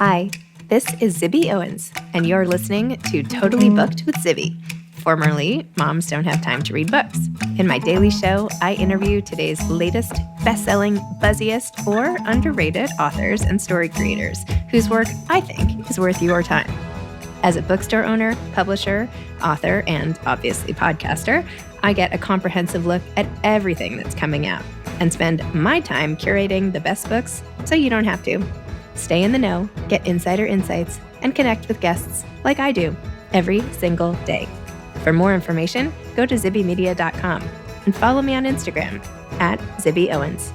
Hi, this is Zibby Owens, and you're listening to Totally Booked with Zibby, formerly Moms Don't Have Time to Read Books. In my daily show, I interview today's latest best-selling, buzziest, or underrated authors and story creators whose work I think is worth your time. As a bookstore owner, publisher, author, and obviously podcaster, I get a comprehensive look at everything that's coming out and spend my time curating the best books so you don't have to. Stay in the know, get insider insights, and connect with guests like I do every single day. For more information, go to zibbymedia.com and follow me on Instagram at Zibby Owens.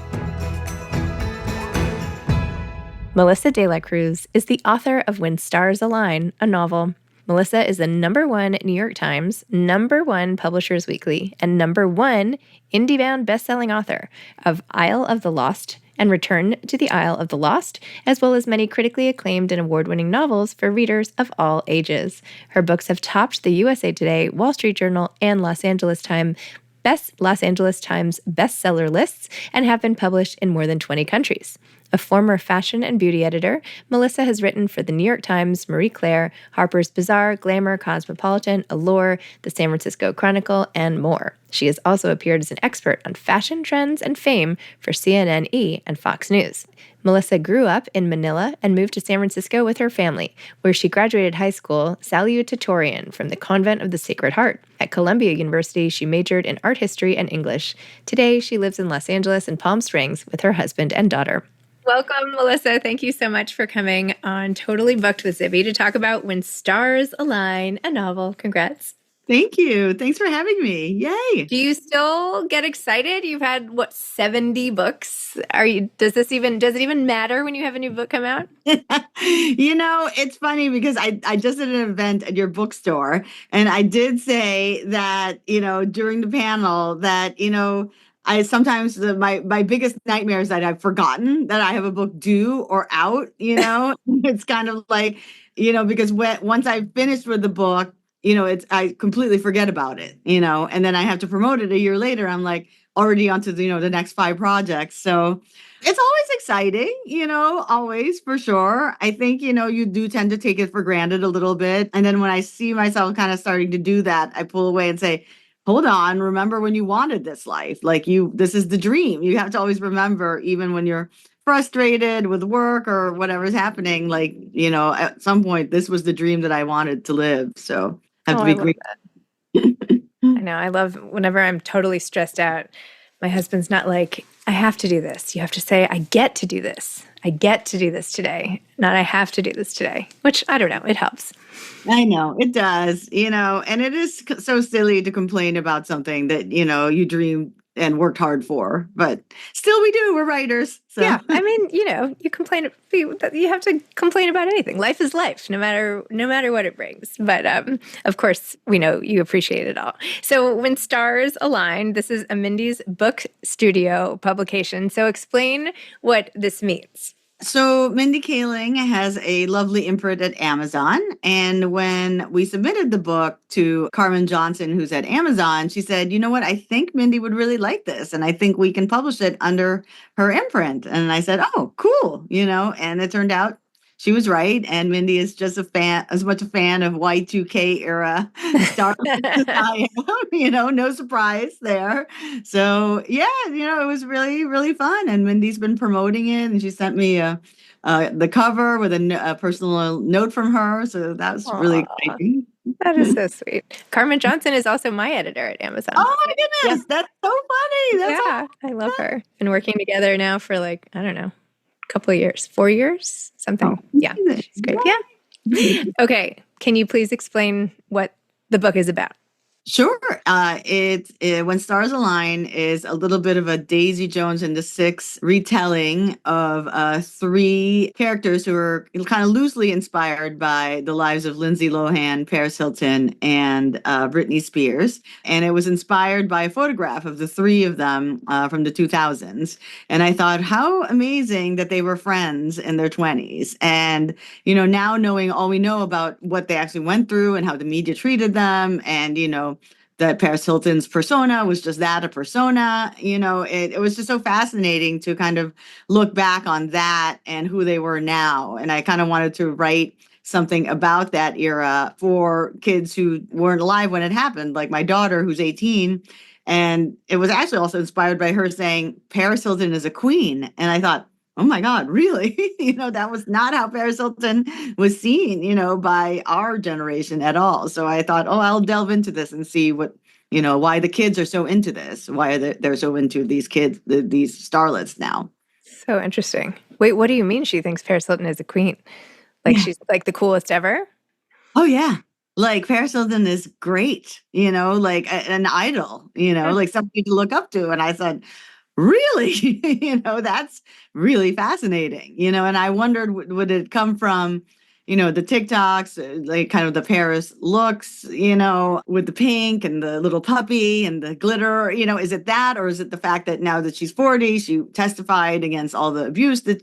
Melissa de la Cruz is the author of When Stars Align, a novel. Melissa is the #1 New York Times, #1 Publishers Weekly, and #1 IndieBound bestselling author of Isle of the Lost and Return to the Isle of the Lost, as well as many critically acclaimed and award-winning novels for readers of all ages. Her books have topped the USA Today, Wall Street Journal, and Los Angeles Times bestseller lists and have been published in more than 20 countries. A former fashion and beauty editor, Melissa has written for the New York Times, Marie Claire, Harper's Bazaar, Glamour, Cosmopolitan, Allure, the San Francisco Chronicle, and more. She has also appeared as an expert on fashion trends and fame for CNN-E and Fox News. Melissa grew up in Manila and moved to San Francisco with her family, where she graduated high school salutatorian from the Convent of the Sacred Heart. At Columbia University, she majored in art history and English. Today, she lives in Los Angeles and Palm Springs with her husband and daughter. Welcome, Melissa. Thank you so much for coming on Totally Booked with Zibby to talk about When Stars Align, a novel. Congrats. Thank you. Thanks for having me. Yay. Do you still get excited? You've had, 70 books? Does it even matter when you have a new book come out? It's funny because I just did an event at your bookstore, and I did say that, during the panel that, I sometimes my biggest nightmare is that I've forgotten that I have a book due or out, It's kind of like, because once I've finished with the book, I completely forget about it, and then I have to promote it a year later. I'm like already onto the next 5 projects. So it's always exciting, always for sure. I think, you do tend to take it for granted a little bit. And then when I see myself kind of starting to do that, I pull away and say, hold on, remember when you wanted this life? This is the dream. You have to always remember, even when you're frustrated with work or whatever's happening, at some point, this was the dream that I wanted to live. So I have to be grateful. I know. I love whenever I'm totally stressed out, my husband's not like, I have to do this. You have to say, I get to do this. I get to do this today, not I have to do this today, which I don't know. It helps. I know it does, and it is so silly to complain about something that, you dreamed and worked hard for, but still we do. We're writers. So. Yeah. I mean, you complain, you have to complain about anything. Life is life, no matter what it brings. But of course, we know you appreciate it all. So When Stars Align, this is a Mindy's Book Studio publication. So explain what this means. So Mindy Kaling has a lovely imprint at Amazon. And when we submitted the book to Carmen Johnson, who's at Amazon, she said, you know what, I think Mindy would really like this. And I think we can publish it under her imprint. And I said, oh, cool. And it turned out she was right. And Mindy is just as much a fan of Y2K era stars as I am, no surprise there. So yeah, it was really, really fun. And Mindy's been promoting it, and she sent me the cover with a personal note from her. So that was really exciting. That is so sweet. Carmen Johnson is also my editor at Amazon. Oh my goodness. Yeah. That's so funny. I love her. Been working together now for I don't know, couple of years, 4 years, something. Oh, yeah, she's great. Yeah. Okay. Can you please explain what the book is about? Sure. When Stars Align is a little bit of a Daisy Jones and the Six retelling of 3 characters who are kind of loosely inspired by the lives of Lindsay Lohan, Paris Hilton, and Britney Spears. And it was inspired by a photograph of the 3 of them from the 2000s. And I thought, how amazing that they were friends in their 20s. And, now knowing all we know about what they actually went through and how the media treated them and, that Paris Hilton's persona was just that, a persona. It was just so fascinating to kind of look back on that and who they were now. And I kind of wanted to write something about that era for kids who weren't alive when it happened, like my daughter, who's 18. And it was actually also inspired by her saying, Paris Hilton is a queen. And I thought, oh my God, really? That was not how Paris Hilton was seen, by our generation at all. So I thought, oh, I'll delve into this and see why the kids are so into this, why they're so into these kids, these starlets now. So interesting. Wait, what do you mean she thinks Paris Hilton is a queen? Like she's like the coolest ever? Oh, yeah. Like Paris Hilton is great, like an idol, like something to look up to. And I said, really? That's really fascinating, and I wondered, would it come from, the TikToks, like kind of the Paris looks, with the pink and the little puppy and the glitter, is it that, or is it the fact that now that she's 40, she testified against all the abuse that,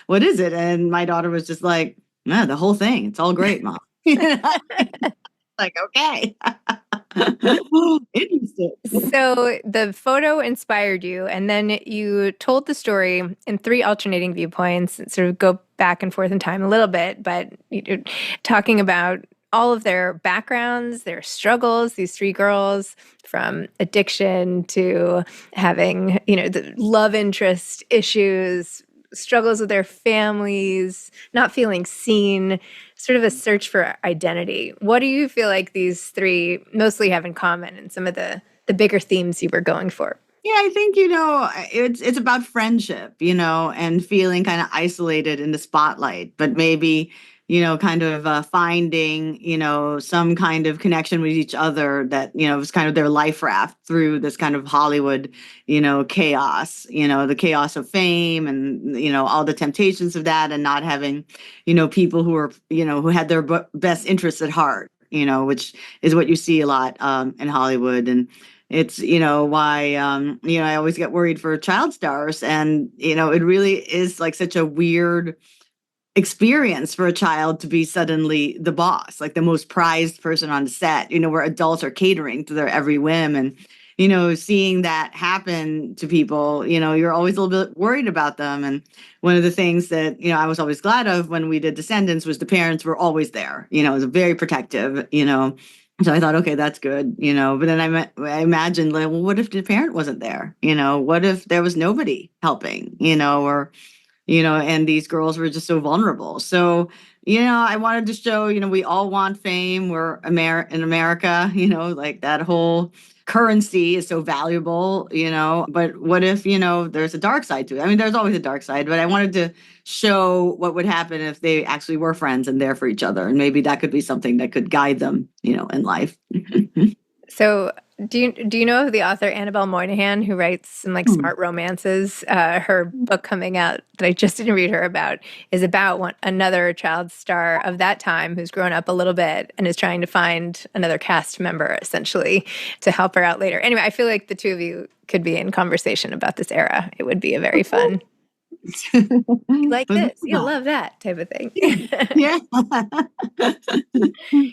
what is it? And my daughter was just like, no, the whole thing. It's all great, Mom. Like, okay. Interesting. So the photo inspired you, and then you told the story in 3 alternating viewpoints, sort of go back and forth in time a little bit, but talking about all of their backgrounds, their struggles, these 3 girls, from addiction to having, the love interest issues, struggles with their families, not feeling seen, sort of a search for identity. What do you feel like these 3 mostly have in common and some of the bigger themes you were going for? Yeah, I think, it's about friendship, and feeling kind of isolated in the spotlight, but maybe, kind of finding, some kind of connection with each other that, was kind of their life raft through this kind of Hollywood, chaos, the chaos of fame and, all the temptations of that, and not having, people who are, who had their best interests at heart, which is what you see a lot in Hollywood. And it's, why, I always get worried for child stars. And, it really is like such a weird experience for a child to be suddenly the boss, like the most prized person on the set, where adults are catering to their every whim. And, seeing that happen to people, you're always a little bit worried about them. And one of the things that, I was always glad of when we did Descendants was the parents were always there, it was very protective, So I thought, okay, that's good, but then I imagined, like, well, what if the parent wasn't there? What if there was nobody helping, or, and these girls were just so vulnerable. So, I wanted to show, we all want fame. We're in America, like that whole currency is so valuable, but what if, there's a dark side to it? I mean, there's always a dark side, but I wanted to show what would happen if they actually were friends and there for each other. And maybe that could be something that could guide them, in life. So do you know of the author Annabelle Moynihan, who writes some smart romances? Her book coming out that I just interviewed her about is about another child star of that time who's grown up a little bit and is trying to find another cast member, essentially, to help her out later. Anyway, I feel like the 2 of you could be in conversation about this era. It would be a very fun. Like this, you'll love that type of thing. Yeah.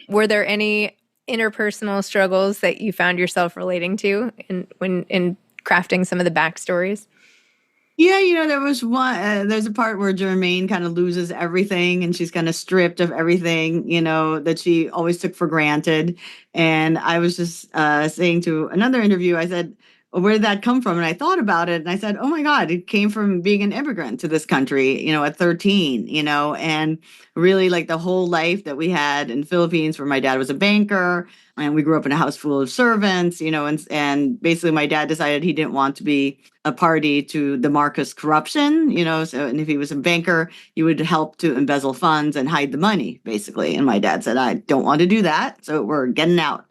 Were there any interpersonal struggles that you found yourself relating to in crafting some of the backstories? Yeah, there was one, there's a part where Jermaine kind of loses everything and she's kind of stripped of everything, that she always took for granted. And I was just saying to another interview, I said, where did that come from? And I thought about it and I said, oh my God, it came from being an immigrant to this country, at 13, and really like the whole life that we had in the Philippines, where my dad was a banker and we grew up in a house full of servants, and basically my dad decided he didn't want to be a party to the Marcos corruption, so, and if he was a banker, he would help to embezzle funds and hide the money, basically. And my dad said, I don't want to do that. So we're getting out.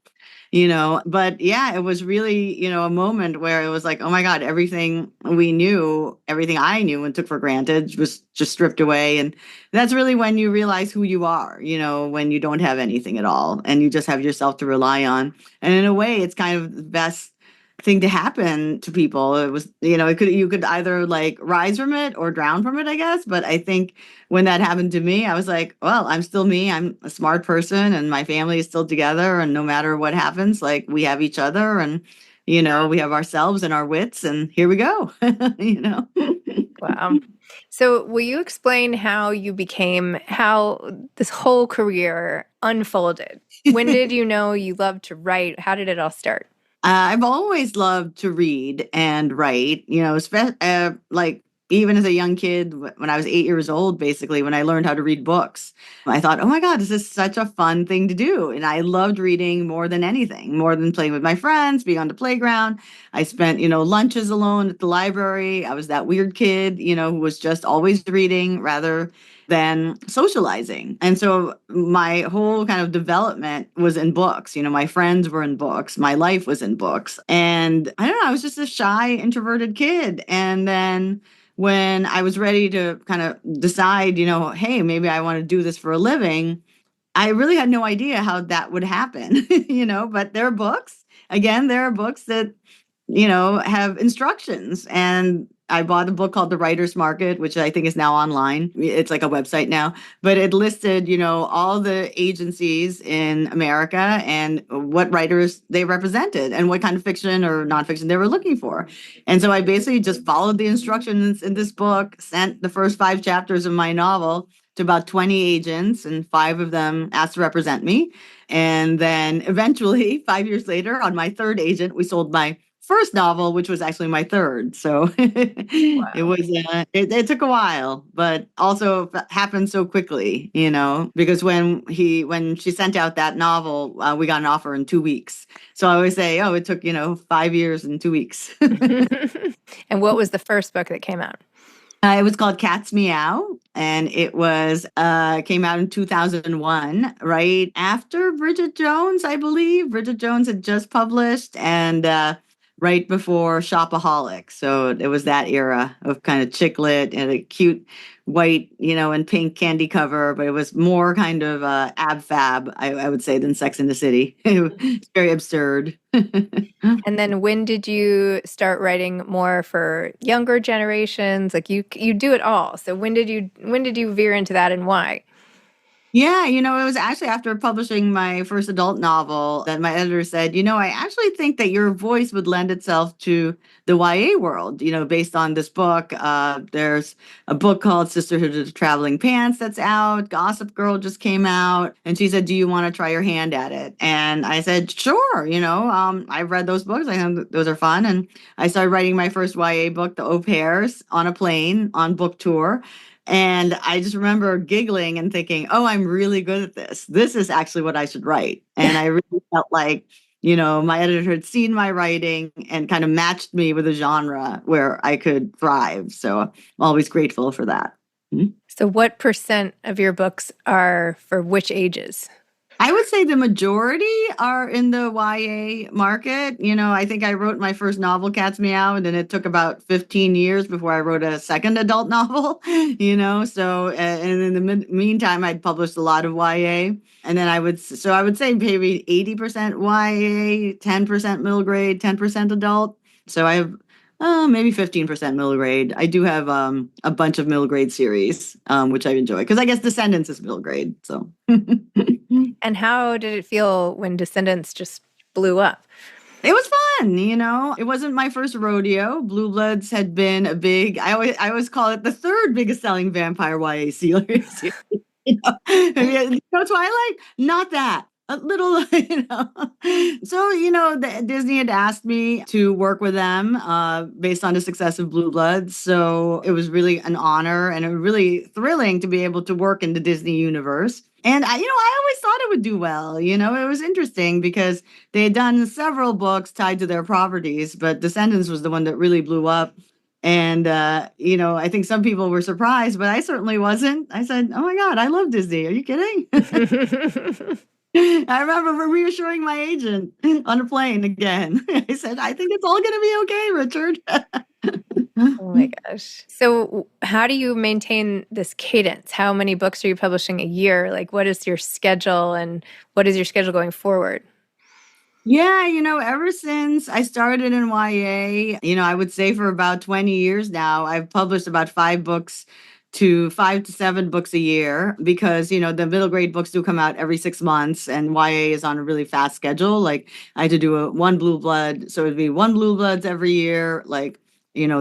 But yeah, it was really, a moment where it was like, oh my God, everything we knew, everything I knew and took for granted was just stripped away. And that's really when you realize who you are, when you don't have anything at all and you just have yourself to rely on. And in a way, it's kind of the best thing to happen to people. It was, you could either like rise from it or drown from it, I guess. But I think when that happened to me, I was like, well, I'm still me. I'm a smart person and my family is still together. And no matter what happens, like we have each other and, we have ourselves and our wits and here we go, you know? Wow. So, will you explain how this whole career unfolded? When did you know you loved to write? How did it all start? I've always loved to read and write, like even as a young kid, when I was 8 years old, basically, when I learned how to read books, I thought, oh my God, this is such a fun thing to do. And I loved reading more than anything, more than playing with my friends, being on the playground. I spent, lunches alone at the library. I was that weird kid, who was just always reading rather than socializing. And so my whole kind of development was in books. My friends were in books. My life was in books. And I don't know, I was just a shy, introverted kid. And then when I was ready to kind of decide, hey, maybe I want to do this for a living, I really had no idea how that would happen, but there are books. Again, there are books that have instructions. And I bought a book called The Writer's Market, which I think is now online. It's like a website now, but it listed, all the agencies in America and what writers they represented and what kind of fiction or nonfiction they were looking for. And so I basically just followed the instructions in this book, sent the first 5 chapters of my novel to about 20 agents, and 5 of them asked to represent me. And then eventually, 5 years later, on my third agent, we sold my first novel, which was actually my third. So it Wow. was, it took a while, but also happened so quickly, because when she sent out that novel, we got an offer in 2 weeks. So I always say, oh, it took, 5 years and 2 weeks. And what was the first book that came out? It was called Cat's Meow, and it was came out in 2001, right after Bridget Jones, I believe. Bridget Jones had just published, and right before Shopaholic. So it was that era of kind of chick lit and a cute white, and pink candy cover, but it was more kind of ab fab, I would say, than Sex in the City. It's very absurd. And then when did you start writing more for younger generations? Like you do it all. So when did you veer into that and why? Yeah, it was actually after publishing my first adult novel that my editor said, I actually think that your voice would lend itself to the YA world, based on this book. There's a book called Sisterhood of the Traveling Pants that's out. Gossip Girl just came out. And she said, do you want to try your hand at it? And I said, sure. I've read those books. I think those are fun. And I started writing my first YA book, The Au Pairs, on a plane on book tour. And I just remember giggling and thinking, oh, I'm really good at this. This is actually what I should write. And I really felt like, my editor had seen my writing and kind of matched me with a genre where I could thrive. So I'm always grateful for that. So what percent of your books are for which ages? I would say the majority are in the YA market. I think I wrote my first novel, Cat's Meow, and then it took about 15 years before I wrote a second adult novel, So, and in the meantime, I'd published a lot of YA. And then I would say maybe 80% YA, 10% middle grade, 10% adult. So I have maybe 15% middle grade. I do have a bunch of middle grade series, which I enjoy because I guess Descendants is middle grade. So. And how did it feel when Descendants just blew up? It was fun, It wasn't my first rodeo. Blue Bloods had been I always call it the third biggest selling vampire YA series. Twilight, not that. A little, So, Disney had asked me to work with them based on the success of Blue Bloods. So it was really an honor and really thrilling to be able to work in the Disney universe. And I always thought it would do well. It was interesting because they had done several books tied to their properties, but Descendants was the one that really blew up. And, I think some people were surprised, but I certainly wasn't. I said, oh my God, I love Disney. Are you kidding? I remember reassuring my agent on a plane again. I said, I think it's all going to be okay, Richard. Oh my gosh. So how do you maintain this cadence? How many books are you publishing a year? Like, what is your schedule and what is your schedule going forward? Yeah, ever since I started in YA, I would say for about 20 years now, I've published about 5 to 7 books a year because, the middle grade books do come out every 6 months and YA is on a really fast schedule. Like I had to do one Blue Blood. So it'd be one Blue Bloods every year, like,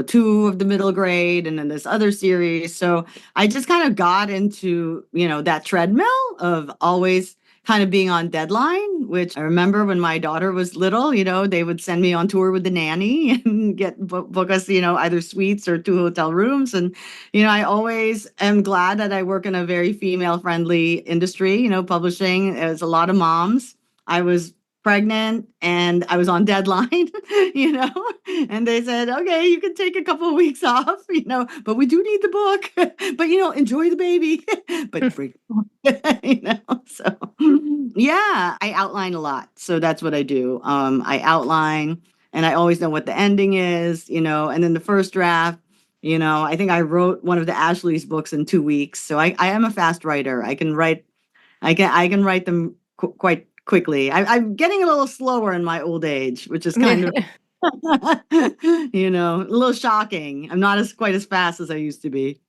two of the middle grade and then this other series. So I just kind of got into, that treadmill of always kind of being on deadline, which I remember when my daughter was little, they would send me on tour with the nanny and book us, either suites or 2 hotel rooms. And, I always am glad that I work in a very female friendly industry, publishing. There's a lot of moms. I was pregnant and I was on deadline, you know, and they said, okay, you can take a couple of weeks off, but we do need the book, but, enjoy the baby, but bring so yeah, I outline a lot. So that's what I do. I outline and I always know what the ending is, and then the first draft, I think I wrote one of the Ashley's books in 2 weeks. So I am a fast writer. I can write them quite quickly. I'm getting a little slower in my old age, which is kind of, a little shocking. I'm not quite as fast as I used to be.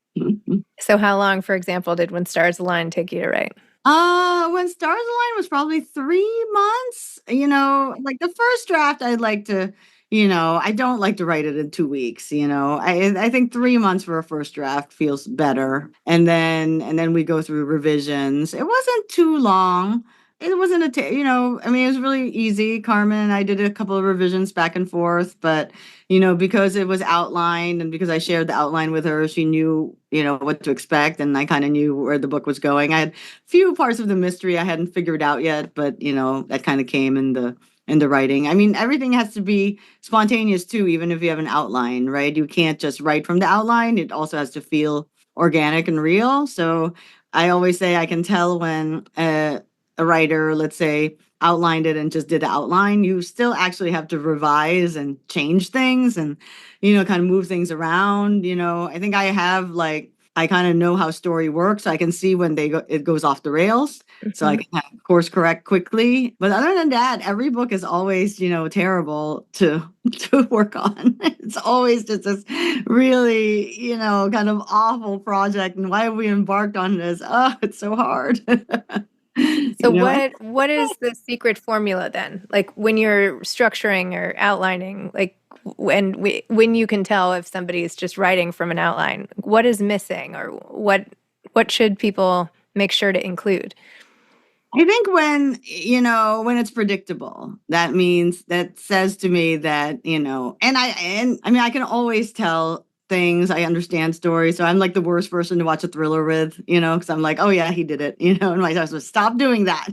So how long, for example, did When Stars Align take you to write? When Stars Align was probably 3 months. Like the first draft, I'd like to, I don't like to write it in 2 weeks. I think 3 months for a first draft feels better, and then we go through revisions. It wasn't too long. It wasn't I mean, it was really easy. Carmen and I did a couple of revisions back and forth, but because it was outlined and because I shared the outline with her, she knew, what to expect, and I kind of knew where the book was going. I had few parts of the mystery I hadn't figured out yet, but that kind of came in the writing. I mean, everything has to be spontaneous too, even if you have an outline, right? You can't just write from the outline. It also has to feel organic and real. So I always say I can tell when a writer, let's say, outlined it and just did the outline. You still actually have to revise and change things and, kind of move things around. I think I kind of know how story works. So I can see when it goes off the rails. So I can kind of course correct quickly. But other than that, every book is always, terrible to to work on. It's always just this really, kind of awful project. And why have we embarked on this? Oh, it's so hard. So And what is the secret formula then? Like when you're structuring or outlining, like when you can tell if somebody is just writing from an outline, what is missing or what should people make sure to include? I think when it's predictable, that says to me that, and I mean, I can always tell things. I understand stories. So I'm like the worst person to watch a thriller with, because I'm like, oh yeah, he did it, and my husband, stop doing that,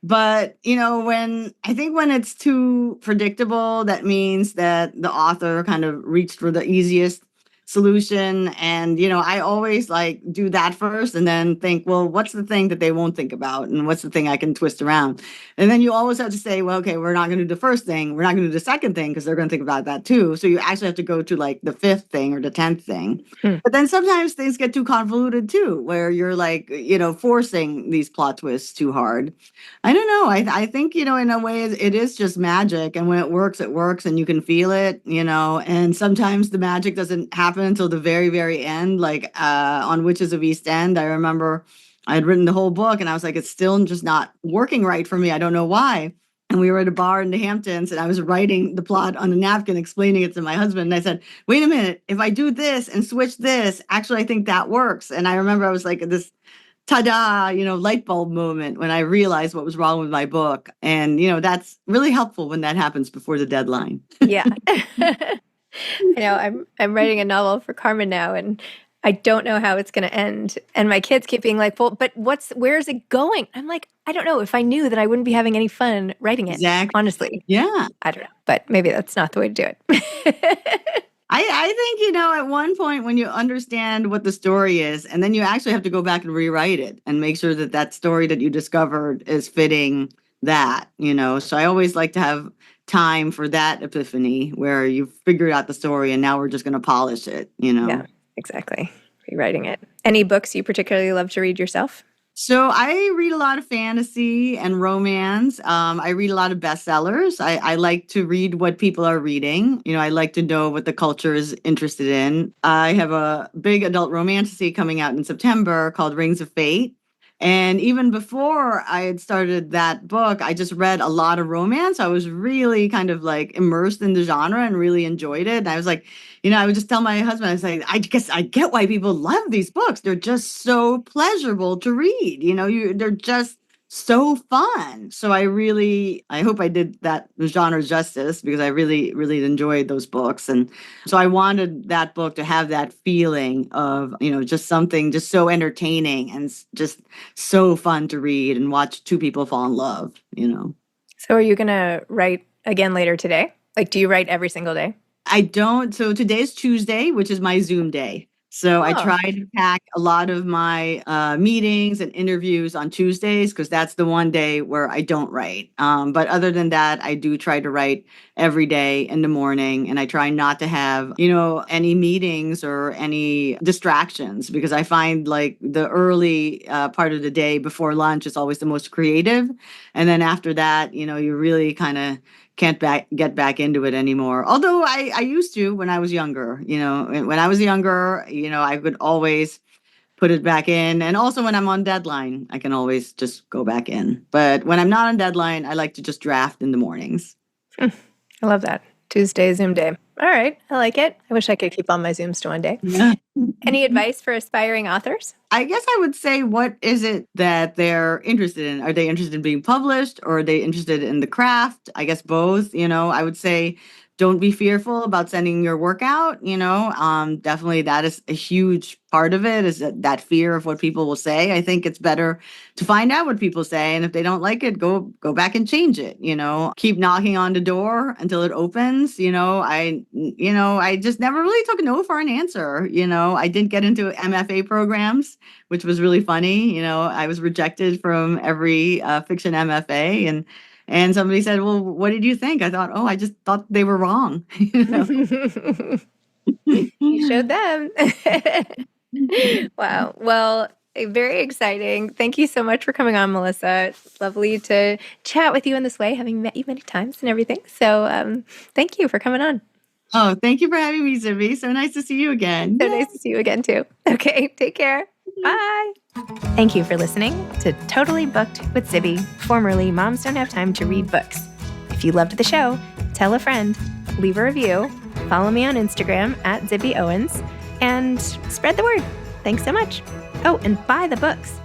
but, when it's too predictable, that means that the author kind of reached for the easiest solution. And, I always like do that first and then think, well, what's the thing that they won't think about? And what's the thing I can twist around? And then you always have to say, well, okay, we're not going to do the first thing. We're not going to do the second thing because they're going to think about that too. So you actually have to go to like the fifth thing or the 10th thing. Hmm. But then sometimes things get too convoluted too, where you're like, forcing these plot twists too hard. I don't know. I think, in a way, it is just magic. And when it works and you can feel it, and sometimes the magic doesn't happen until the very, very end. Like on Witches of East End, I remember I had written the whole book and I was like, it's still just not working right for me. I don't know why. And we were at a bar in the Hamptons and I was writing the plot on a napkin, explaining it to my husband. And I said, wait a minute, if I do this and switch this, actually, I think that works. And I remember I was like, this ta-da, light bulb moment when I realized what was wrong with my book. And, that's really helpful when that happens before the deadline. Yeah. I know I'm writing a novel for Carmen now and I don't know how it's going to end. And my kids keep being like, well, but where is it going? I'm like, I don't know. If I knew that I wouldn't be having any fun writing it, Exactly. honestly. Yeah. I don't know, but maybe that's not the way to do it. I think, at one point when you understand what the story is, and then you actually have to go back and rewrite it and make sure that that story that you discovered is fitting that, So I always like to have time for that epiphany where you've figured out the story and now we're just going to polish it, Yeah, exactly. Rewriting it. Any books you particularly love to read yourself? So I read a lot of fantasy and romance. I read a lot of bestsellers. I like to read what people are reading. I like to know what the culture is interested in. I have a big adult romantasy coming out in September called Rings of Fate. And even before I had started that book, I just read a lot of romance. I was really kind of like immersed in the genre and really enjoyed it. And I was like, I would just tell my husband, I was like, I guess I get why people love these books. They're just so pleasurable to read. They're just so fun. So I hope I did that genre justice because I really, really enjoyed those books. And so I wanted that book to have that feeling of, just something just so entertaining and just so fun to read and watch two people fall in love. So are you going to write again later today? Like, do you write every single day? I don't. So today's Tuesday, which is my Zoom day. So I Oh, try to pack a lot of my meetings and interviews on Tuesdays because that's the one day where I don't write. But other than that, I do try to write every day in the morning, and I try not to have, any meetings or any distractions because I find like the early part of the day before lunch is always the most creative, and then after that, you really kind of can't get back into it anymore. Although I used to when I was younger, when I was younger, I could always put it back in. And also when I'm on deadline, I can always just go back in. But when I'm not on deadline, I like to just draft in the mornings. I love that. Tuesday Zoom day. All right. I like it. I wish I could keep all my Zooms to one day. Any advice for aspiring authors? I guess I would say, what is it that they're interested in? Are they interested in being published or are they interested in the craft? I guess both. I would say don't be fearful about sending your work out. Definitely that is a huge part of it, is that fear of what people will say. I think it's better to find out what people say, and if they don't like it, go back and change it. Keep knocking on the door until it opens. I just never really took no for an answer. I didn't get into MFA programs, which was really funny. I was rejected from every fiction MFA, and somebody said, "Well, what did you think?" I thought, "Oh, I just thought they were wrong." You showed them. Wow. Well, very exciting. Thank you so much for coming on, Melissa. It's lovely to chat with you in this way, having met you many times and everything. So thank you for coming on. Oh, thank you for having me, Zibby. So nice to see you again. So nice to see you again, too. Okay, take care. Bye. Thank you for listening to Totally Booked with Zibby, formerly Moms Don't Have Time to Read Books. If you loved the show, tell a friend, leave a review, follow me on Instagram @ZibbyOwens, and spread the word. Thanks so much. Oh, and buy the books.